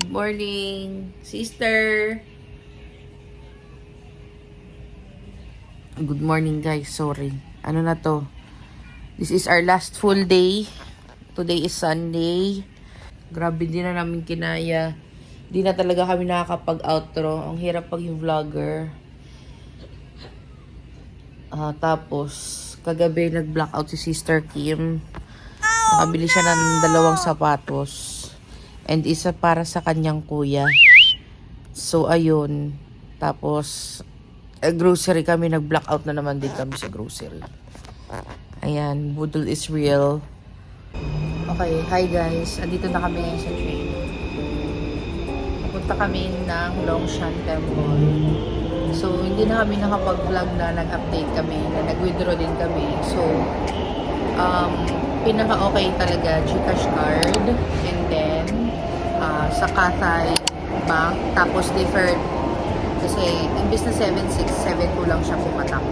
Good morning, sister. Good morning, guys. Sorry. Ano na to? This is our last full day. Today is Sunday. Grabe, din na namin kinaya. Di na talaga kami nakakapag-outro. Ang hirap pag yung vlogger. Tapos, kagabi nag-blackout si Sister Kim. Nakabili siya ng 2 sapatos. And isa para sa kanyang kuya. So, ayun. Tapos, grocery kami. Nag-blackout na naman din kami sa grocery. Ayan. Budol is real. Okay. Hi guys. Andito na kami sa train. Pupunta kami ng Longshan Temple. So, hindi na kami nakapag-vlog na nag-update kami. Na nag-withdraw din kami. So, pinaka-okay talaga GCash card. And then, sa Cathay Bank, tapos deferred kasi imbis na 7,672 lang siya pumatak.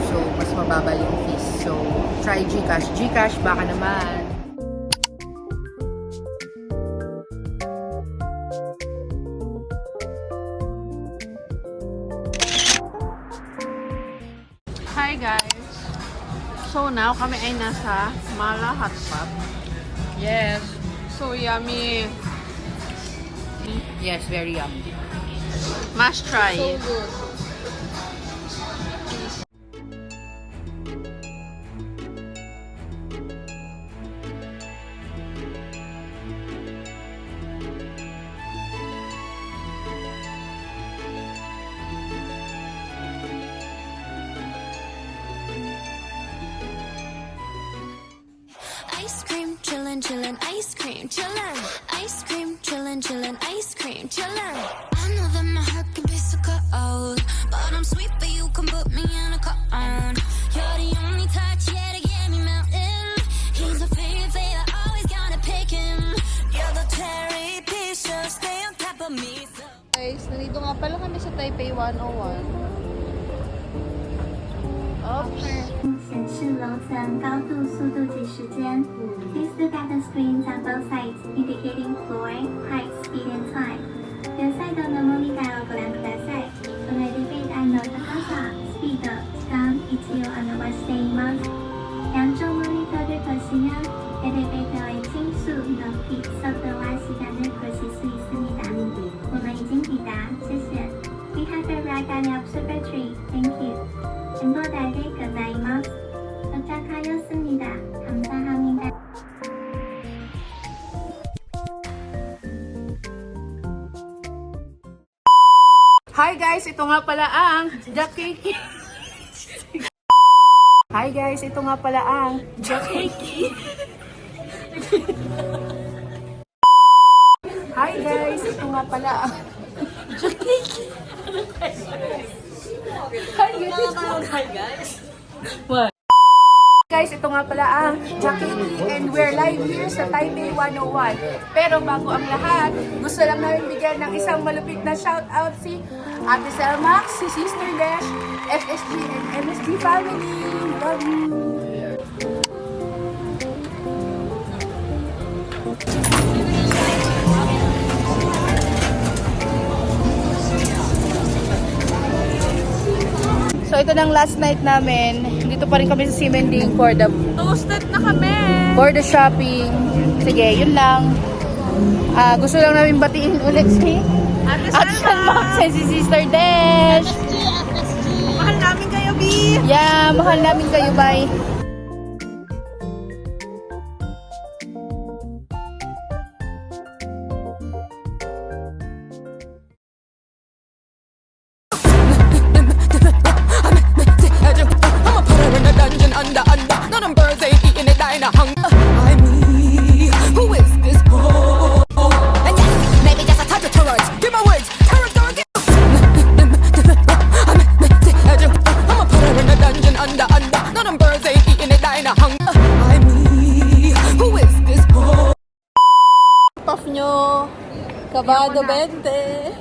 So, mas mababa yung fees. So, try GCash. GCash, baka naman. Hi guys! So now, kami ay nasa Mala Hotpot. Yes. So yummy! Yes, very yummy. Must try! So good. Ice cream, chillin', chillin', ice cream, chillin'. Ice cream, chillin', chillin', ice cream, chillin'. I know that my heart can be so cold, but I'm sweet, but you can put me in a cone. You're the only touch, yeah, to get me melting. He's a favorite, always gotta pick him. You're the cherry piece, so stay on top of me. So. Guys, nandito nga pala kami sa Taipei 101. Okay. 显示楼层高度、速度及时间。Please look at the screens on both sides, indicating floor, height, speed, and time. 両サイドのモニターをご覧ください。このエレベーターの高さ、スピード、時間、位置を表しています。两种モニター的可使用。エレベーター为轻速、높이、速度和时间的可视수있습니다。我们已经抵达，谢谢。We have arrived at the observatory. Thank you. 행보달게 고자이마스. 도착하였습니다. 감사합니다. Hi guys! Ito nga pala ang Jakiki. Hi guys! Ito nga pala ang Jakiki. Hi guys! Ito nga pala ang Jakiki. Hi guys! What? Guys, ito nga pala ang Jakiki and we're live here sa Taipei 101. Pero bago ang lahat, gusto lang namin bigyan ng isang malupit na shoutout si Ate Selmax, si Sister Dash, FSG and MSG family. Love you! So ito ng last night namin. Dito pa rin kami sa Simending for the Toasted na kami! for the shopping. Sige, yun lang. Gusto lang namin batiin ulit si Ate Selmax and si Sister Dash. Mahal namin kayo, B! Yeah, mahal namin kayo. Bye. I'ma put her in a dungeon under. None of them birds ain't eating it, dying of hunger. I mean, who is this? Oh, and yes, maybe just a touch of turrets. Give my words, turrets don't get. I'ma put her in a dungeon under. None of them birds ain't eating it, dying of hunger. I mean, who is this? Oh. Puff nyo. Kabado 20.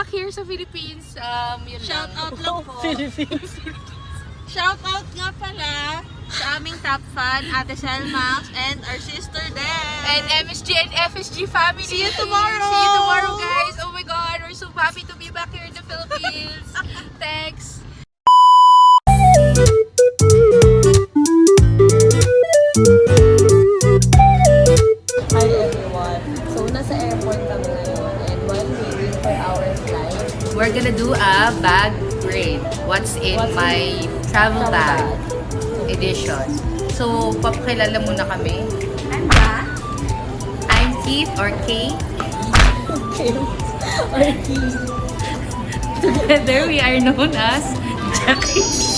back here sa Philippines. Yun Shout lang. out lang po. Shout out nga pala sa aming top fan, Ate Selmax, and our sister there. And MSG and FSG family. See you tomorrow. See you tomorrow, guys. Oh my God, we're so happy to be back here in the Philippines. Thanks. Hi everyone! So, nasa airport kami ngayon and while waiting for our flight, We're gonna do a bag grade. What's in my travel bag edition. So, papakilala muna kami. I'm Keith or Kate. Together we are known as Jackie.